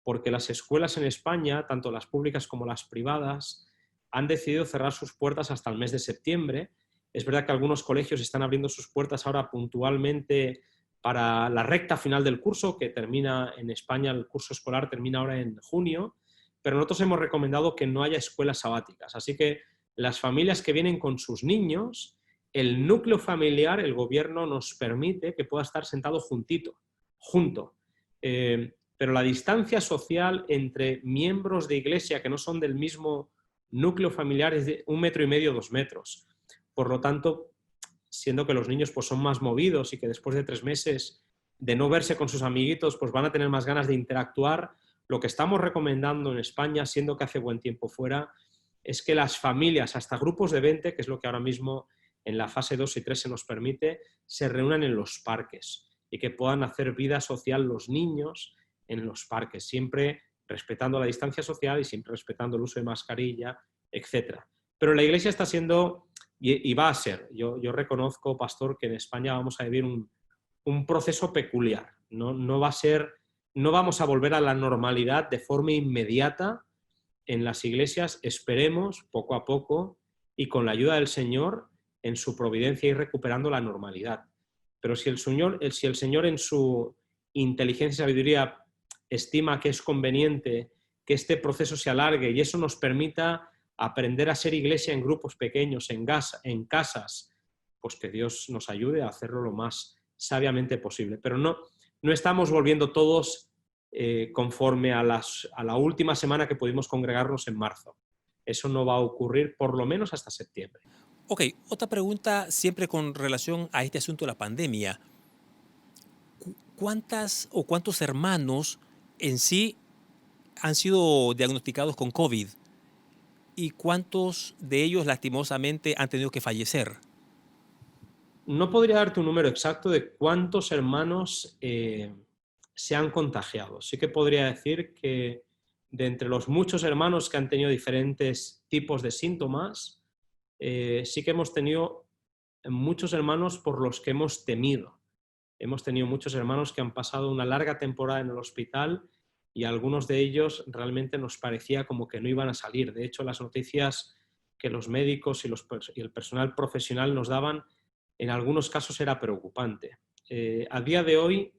porque las escuelas en España, tanto las públicas como las privadas, han decidido cerrar sus puertas hasta el mes de septiembre. Es verdad que algunos colegios están abriendo sus puertas ahora puntualmente para la recta final del curso, que termina en España, el curso escolar termina ahora en junio, pero nosotros hemos recomendado que no haya escuelas sabáticas. Así que las familias que vienen con sus niños, el núcleo familiar, el gobierno nos permite que pueda estar sentado junto. Pero la distancia social entre miembros de iglesia que no son del mismo núcleo familiar es de 1,5 metros, 2 metros. Por lo tanto, siendo que los niños pues, son más movidos y que después de 3 meses de no verse con sus amiguitos, pues van a tener más ganas de interactuar. Lo que estamos recomendando en España, siendo que hace buen tiempo fuera, es que las familias, hasta grupos de 20, que es lo que ahora mismo en la fase 2 y 3 se nos permite, se reúnan en los parques y que puedan hacer vida social los niños en los parques, siempre respetando la distancia social y siempre respetando el uso de mascarilla, etc. Pero la Iglesia está siendo, y va a ser, yo reconozco, pastor, que en España vamos a vivir un proceso peculiar. No vamos a volver a la normalidad de forma inmediata en las iglesias, esperemos, poco a poco, y con la ayuda del Señor, en su providencia, ir recuperando la normalidad. Pero si el Señor en su inteligencia y sabiduría estima que es conveniente que este proceso se alargue y eso nos permita aprender a ser iglesia en grupos pequeños, en casas, pues que Dios nos ayude a hacerlo lo más sabiamente posible. Pero no estamos volviendo todos conforme a la última semana que pudimos congregarnos en marzo. Eso no va a ocurrir por lo menos hasta septiembre. Ok, otra pregunta siempre con relación a este asunto de la pandemia. ¿Cuántos hermanos en sí han sido diagnosticados con COVID? ¿Y cuántos de ellos lastimosamente han tenido que fallecer? No podría darte un número exacto de cuántos hermanos se han contagiado. Sí que podría decir que de entre los muchos hermanos que han tenido diferentes tipos de síntomas, sí que hemos tenido muchos hermanos por los que hemos temido. Hemos tenido muchos hermanos que han pasado una larga temporada en el hospital y algunos de ellos realmente nos parecía como que no iban a salir. De hecho, las noticias que los médicos y el personal profesional nos daban, en algunos casos era preocupante. A día de hoy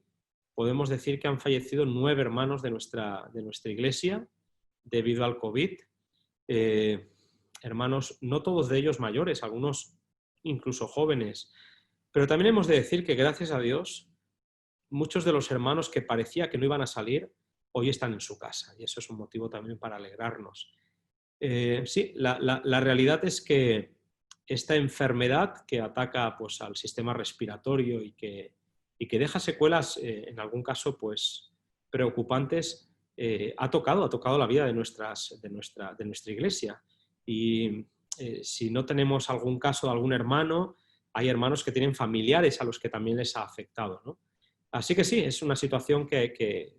podemos decir que han fallecido 9 hermanos de nuestra iglesia debido al COVID. Hermanos, no todos de ellos mayores, algunos incluso jóvenes. Pero también hemos de decir que gracias a Dios, muchos de los hermanos que parecía que no iban a salir, hoy están en su casa. Y eso es un motivo también para alegrarnos. Sí, la realidad es que esta enfermedad que ataca pues, al sistema respiratorio y que deja secuelas, en algún caso, pues, preocupantes, ha tocado la vida de nuestra iglesia. Y si no tenemos algún caso de algún hermano, hay hermanos que tienen familiares a los que también les ha afectado, ¿no? Así que sí, es una situación que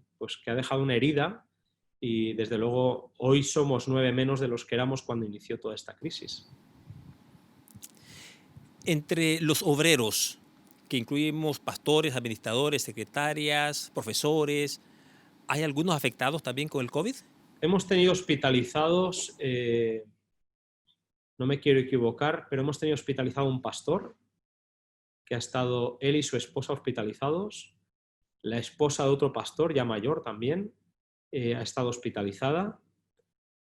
ha dejado una herida y desde luego hoy somos 9 menos de los que éramos cuando inició toda esta crisis. Entre los obreros, que incluimos pastores, administradores, secretarias, profesores, ¿hay algunos afectados también con el COVID? Hemos tenido hospitalizados, no me quiero equivocar, pero hemos tenido hospitalizado un pastor, que ha estado él y su esposa hospitalizados, la esposa de otro pastor, ya mayor también, ha estado hospitalizada,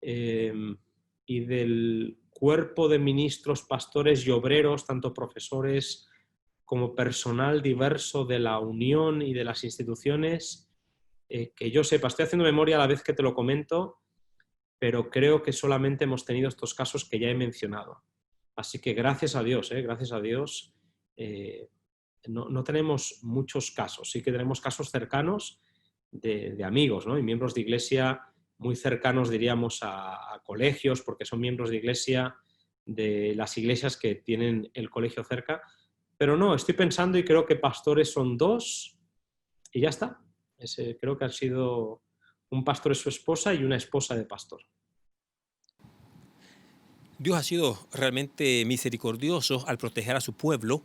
y del cuerpo de ministros, pastores y obreros, tanto profesores como personal diverso de la Unión y de las instituciones, que yo sepa, estoy haciendo memoria a la vez que te lo comento, pero creo que solamente hemos tenido estos casos que ya he mencionado. Así que gracias a Dios, no tenemos muchos casos. Sí que tenemos casos cercanos de amigos, ¿no? Y miembros de iglesia muy cercanos, diríamos, a colegios, porque son miembros de iglesia de las iglesias que tienen el colegio cerca. Pero no, estoy pensando y creo que pastores son 2 y ya está. Creo que han sido un pastor y su esposa y una esposa de pastor. Dios ha sido realmente misericordioso al proteger a su pueblo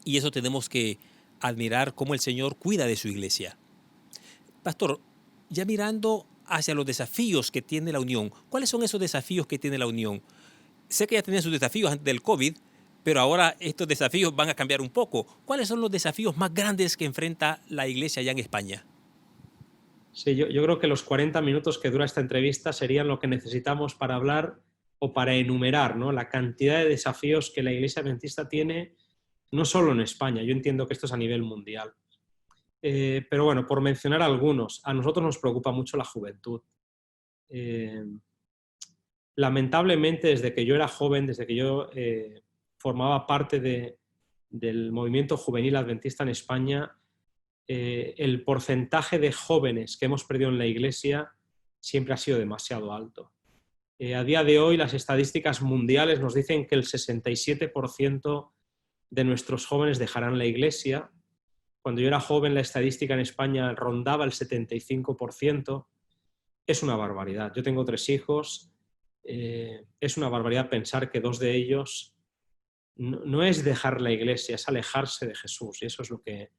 y eso tenemos que admirar cómo el Señor cuida de su iglesia. Pastor, ya mirando hacia los desafíos que tiene la Unión, ¿cuáles son esos desafíos que tiene la Unión? Sé que ya tenía sus desafíos antes del COVID, pero ahora estos desafíos van a cambiar un poco. ¿Cuáles son los desafíos más grandes que enfrenta la iglesia allá en España? Sí, yo creo que los 40 minutos que dura esta entrevista serían lo que necesitamos para hablar o para enumerar, ¿no?, la cantidad de desafíos que la Iglesia Adventista tiene, no solo en España, yo entiendo que esto es a nivel mundial. Pero bueno, por mencionar algunos, a nosotros nos preocupa mucho la juventud. Lamentablemente, desde que yo era joven, desde que yo formaba parte del movimiento juvenil adventista en España, el porcentaje de jóvenes que hemos perdido en la Iglesia siempre ha sido demasiado alto. A día de hoy las estadísticas mundiales nos dicen que el 67% de nuestros jóvenes dejarán la Iglesia. Cuando yo era joven la estadística en España rondaba el 75%. Es una barbaridad. Yo tengo 3 hijos. Es una barbaridad pensar que 2 de ellos no es dejar la Iglesia, es alejarse de Jesús, y eso es lo que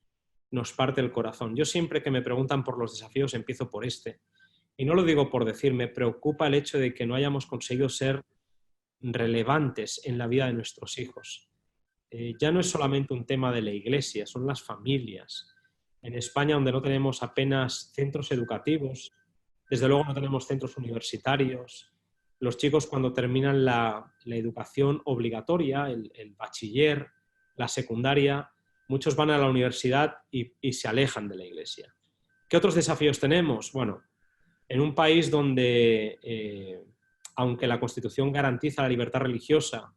nos parte el corazón. Yo siempre que me preguntan por los desafíos empiezo por este. Y no lo digo por decir, me preocupa el hecho de que no hayamos conseguido ser relevantes en la vida de nuestros hijos. Ya no es solamente un tema de la Iglesia, son las familias. En España, donde no tenemos apenas centros educativos, desde luego no tenemos centros universitarios. Los chicos cuando terminan la educación obligatoria, el bachiller, la secundaria, muchos van a la universidad y se alejan de la Iglesia. ¿Qué otros desafíos tenemos? Bueno, en un país donde, aunque la Constitución garantiza la libertad religiosa,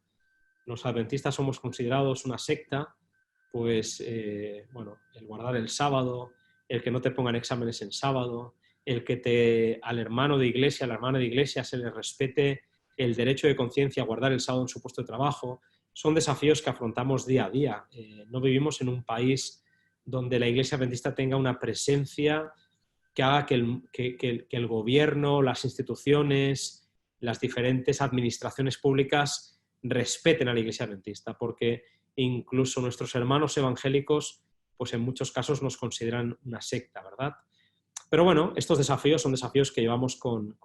los adventistas somos considerados una secta, pues, bueno, el guardar el sábado, el que no te pongan exámenes en sábado, el que al hermano de iglesia, a la hermana de iglesia se le respete el derecho de conciencia a guardar el sábado en su puesto de trabajo, son desafíos que afrontamos día a día. No vivimos en un país donde la Iglesia Adventista tenga una presencia que haga que el gobierno, las instituciones, las diferentes administraciones públicas respeten a la Iglesia Adventista, porque incluso nuestros hermanos evangélicos, pues en muchos casos nos consideran una secta, ¿verdad? Pero bueno, estos desafíos son desafíos que llevamos con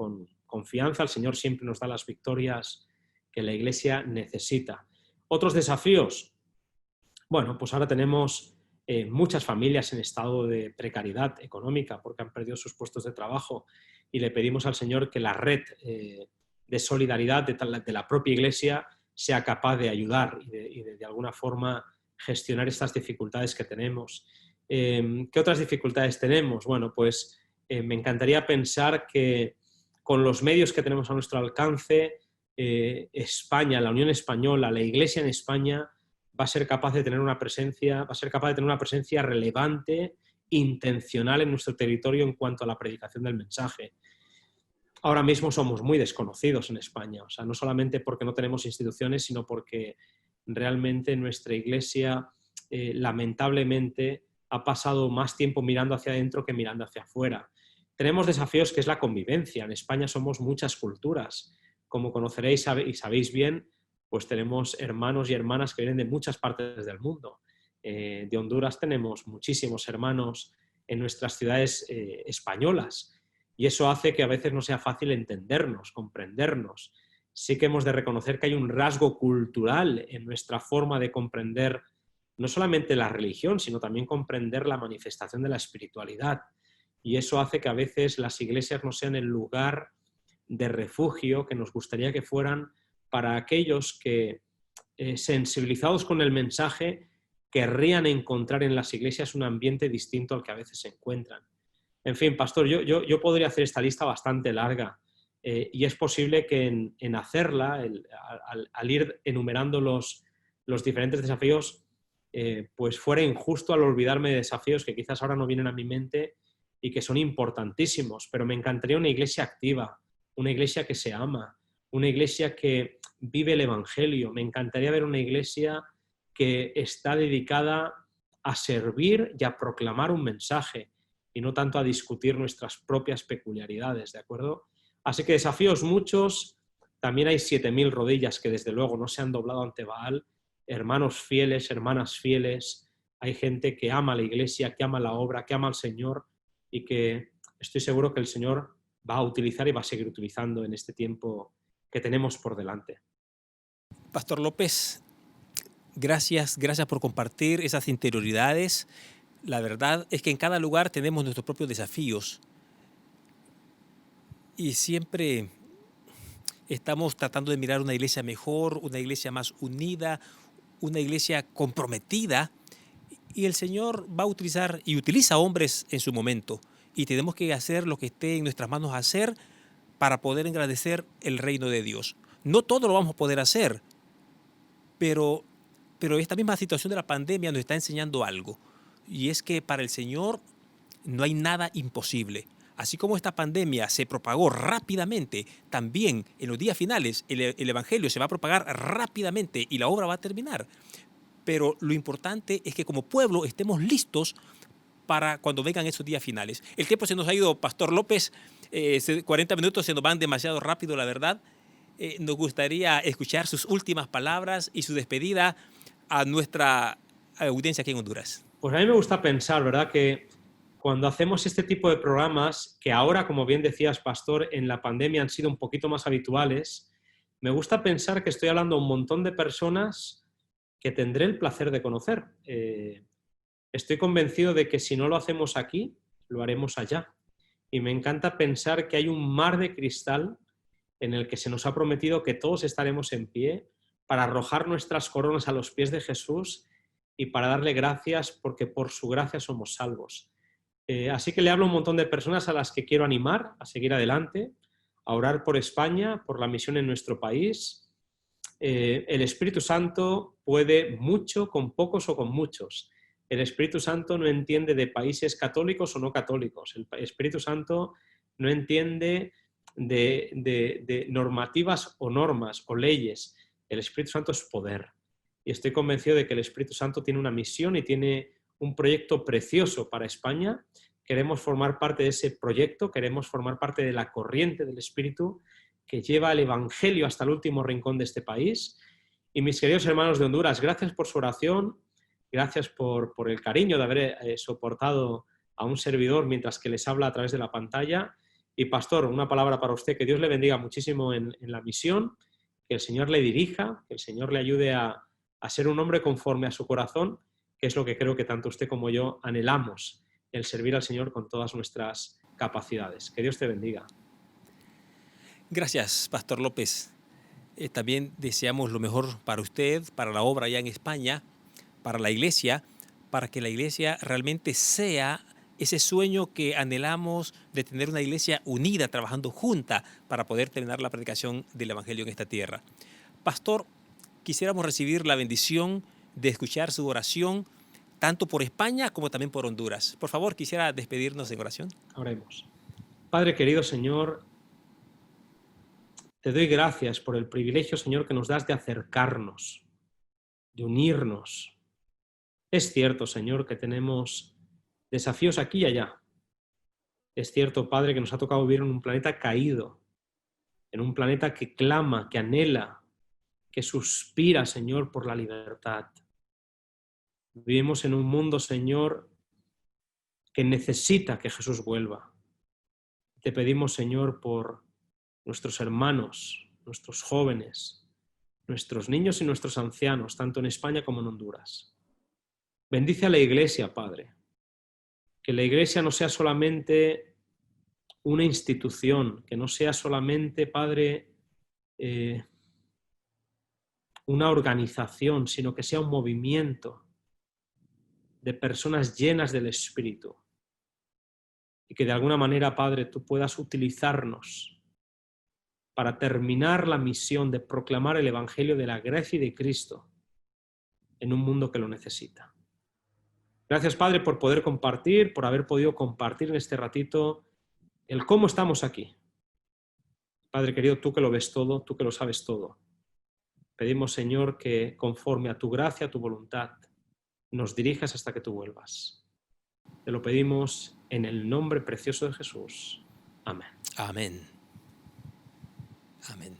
confianza. El Señor siempre nos da las victorias que la Iglesia necesita. Otros desafíos. Bueno, pues ahora tenemos muchas familias en estado de precariedad económica porque han perdido sus puestos de trabajo y le pedimos al Señor que la red de solidaridad de la propia Iglesia sea capaz de ayudar y de alguna forma gestionar estas dificultades que tenemos. ¿Qué otras dificultades tenemos? Bueno, pues me encantaría pensar que con los medios que tenemos a nuestro alcance, España, la Unión Española, la Iglesia en España va a ser capaz de tener una presencia, relevante, intencional en nuestro territorio en cuanto a la predicación del mensaje. Ahora mismo somos muy desconocidos en España, o sea, no solamente porque no tenemos instituciones, sino porque realmente nuestra Iglesia, lamentablemente, ha pasado más tiempo mirando hacia adentro que mirando hacia afuera. Tenemos desafíos que es la convivencia. En España somos muchas culturas. Como conoceréis y sabéis bien, pues tenemos hermanos y hermanas que vienen de muchas partes del mundo. De Honduras tenemos muchísimos hermanos en nuestras ciudades españolas y eso hace que a veces no sea fácil entendernos, comprendernos. Sí que hemos de reconocer que hay un rasgo cultural en nuestra forma de comprender no solamente la religión, sino también comprender la manifestación de la espiritualidad. Y eso hace que a veces las iglesias no sean el lugar de refugio que nos gustaría que fueran para aquellos que, sensibilizados con el mensaje, querrían encontrar en las iglesias un ambiente distinto al que a veces se encuentran. En fin, pastor, yo podría hacer esta lista bastante larga y es posible que en hacerla, al ir enumerando los diferentes desafíos, pues fuera injusto al olvidarme de desafíos que quizás ahora no vienen a mi mente y que son importantísimos, pero me encantaría una iglesia activa, una iglesia que se ama, una iglesia que vive el Evangelio. Me encantaría ver una iglesia que está dedicada a servir y a proclamar un mensaje y no tanto a discutir nuestras propias peculiaridades, ¿de acuerdo? Así que desafíos muchos, también hay 7.000 rodillas que desde luego no se han doblado ante Baal, hermanos fieles, hermanas fieles, hay gente que ama la iglesia, que ama la obra, que ama al Señor y que estoy seguro que el Señor va a utilizar y va a seguir utilizando en este tiempo que tenemos por delante. Pastor López, gracias por compartir esas interioridades. La verdad es que en cada lugar tenemos nuestros propios desafíos y siempre estamos tratando de mirar una iglesia mejor, una iglesia más unida, una iglesia comprometida, y el Señor va a utilizar y utiliza hombres en su momento y tenemos que hacer lo que esté en nuestras manos hacer para poder engrandecer el reino de Dios. No todo lo vamos a poder hacer, pero esta misma situación de la pandemia nos está enseñando algo. y es que para el Señor no hay nada imposible. Así como esta pandemia se propagó rápidamente, también en los días finales el Evangelio se va a propagar rápidamente y la obra va a terminar. Pero lo importante es que como pueblo estemos listos para cuando vengan esos días finales. El tiempo se nos ha ido, Pastor López, 40 minutos se nos van demasiado rápido, la verdad. Nos gustaría escuchar sus últimas palabras y su despedida a nuestra audiencia aquí en Honduras. Pues a mí me gusta pensar, ¿verdad?, que cuando hacemos este tipo de programas, que ahora, como bien decías, Pastor, en la pandemia han sido un poquito más habituales, me gusta pensar que estoy hablando a un montón de personas que tendré el placer de conocer. Estoy convencido de que si no lo hacemos aquí, lo haremos allá. Y me encanta pensar que hay un mar de cristal en el que se nos ha prometido que todos estaremos en pie para arrojar nuestras coronas a los pies de Jesús y para darle gracias porque por su gracia somos salvos. Así que le hablo a un montón de personas a las que quiero animar a seguir adelante, a orar por España, por la misión en nuestro país. El Espíritu Santo puede mucho con pocos o con muchos. El Espíritu Santo no entiende de países católicos o no católicos. El Espíritu Santo no entiende de normativas o normas o leyes. El Espíritu Santo es poder. Y estoy convencido de que el Espíritu Santo tiene una misión y tiene un proyecto precioso para España. Queremos formar parte de ese proyecto, queremos formar parte de la corriente del Espíritu que lleva el Evangelio hasta el último rincón de este país. Y mis queridos hermanos de Honduras, gracias por su oración, gracias por el cariño de haber soportado a un servidor mientras que les habla a través de la pantalla. Y Pastor, una palabra para usted, que Dios le bendiga muchísimo en la misión, que el Señor le dirija, que el Señor le ayude a ser un hombre conforme a su corazón, que es lo que creo que tanto usted como yo anhelamos, el servir al Señor con todas nuestras capacidades. Que Dios te bendiga. Gracias, Pastor López. También deseamos lo mejor para usted, para la obra allá en España, para la iglesia, para que la iglesia realmente sea ese sueño que anhelamos de tener una iglesia unida, trabajando junta para poder terminar la predicación del Evangelio en esta tierra. Pastor, quisiéramos recibir la bendición de escuchar su oración, tanto por España como también por Honduras. Por favor, quisiera despedirnos en oración. Oremos. Padre querido Señor, te doy gracias por el privilegio, Señor, que nos das de acercarnos, de unirnos. Es cierto, Señor, que tenemos desafíos aquí y allá. Es cierto, Padre, que nos ha tocado vivir en un planeta caído, en un planeta que clama, que anhela, que suspira, Señor, por la libertad. Vivimos en un mundo, Señor, que necesita que Jesús vuelva. Te pedimos, Señor, por nuestros hermanos, nuestros jóvenes, nuestros niños y nuestros ancianos, tanto en España como en Honduras. Bendice a la Iglesia, Padre. Que la Iglesia no sea solamente una institución, que no sea solamente, Padre, una organización, sino que sea un movimiento de personas llenas del Espíritu. Y que de alguna manera, Padre, tú puedas utilizarnos para terminar la misión de proclamar el Evangelio de la gracia y de Cristo en un mundo que lo necesita. Gracias, Padre, por poder compartir, por haber podido compartir en este ratito el cómo estamos aquí. Padre querido, tú que lo ves todo, tú que lo sabes todo. Pedimos, Señor, que conforme a tu gracia, a tu voluntad, nos dirijas hasta que tú vuelvas. Te lo pedimos en el nombre precioso de Jesús. Amén. Amén. Amén.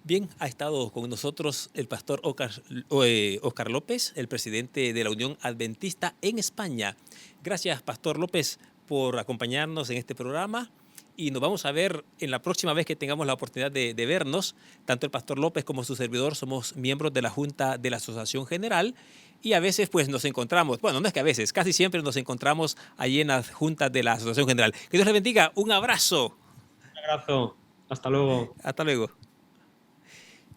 Bien, ha estado con nosotros el pastor Óscar López, el presidente de la Unión Adventista en España. Gracias, Pastor López, por acompañarnos en este programa. Y nos vamos a ver en la próxima vez que tengamos la oportunidad de vernos. Tanto el Pastor López como su servidor somos miembros de la Junta de la Asociación General y a veces pues nos encontramos, bueno, no es que a veces, casi siempre nos encontramos allí en las juntas de la Asociación General. Que Dios les bendiga. Un abrazo. Un abrazo. Hasta luego. Hasta luego.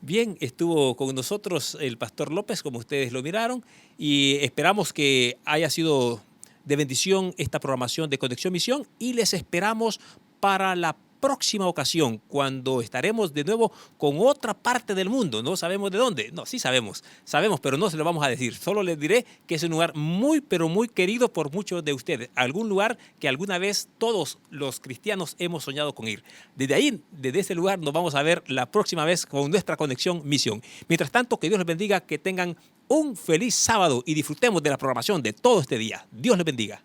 Bien, estuvo con nosotros el Pastor López, como ustedes lo miraron, y esperamos que haya sido de bendición esta programación de Conexión Misión y les esperamos para la próxima ocasión, cuando estaremos de nuevo con otra parte del mundo. No sabemos de dónde. No, sí sabemos, pero no se lo vamos a decir. Solo les diré que es un lugar muy, pero muy querido por muchos de ustedes. Algún lugar que alguna vez todos los cristianos hemos soñado con ir. Desde ahí, desde ese lugar, nos vamos a ver la próxima vez con nuestra conexión Misión. Mientras tanto, que Dios les bendiga, que tengan un feliz sábado y disfrutemos de la programación de todo este día. Dios les bendiga.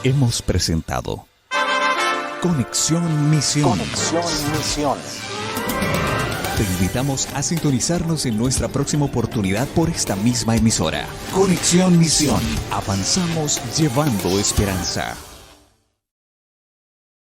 Hemos presentado Conexión Misión. Conexión Misión. Te invitamos a sintonizarnos en nuestra próxima oportunidad por esta misma emisora. Conexión Misión. Avanzamos llevando esperanza.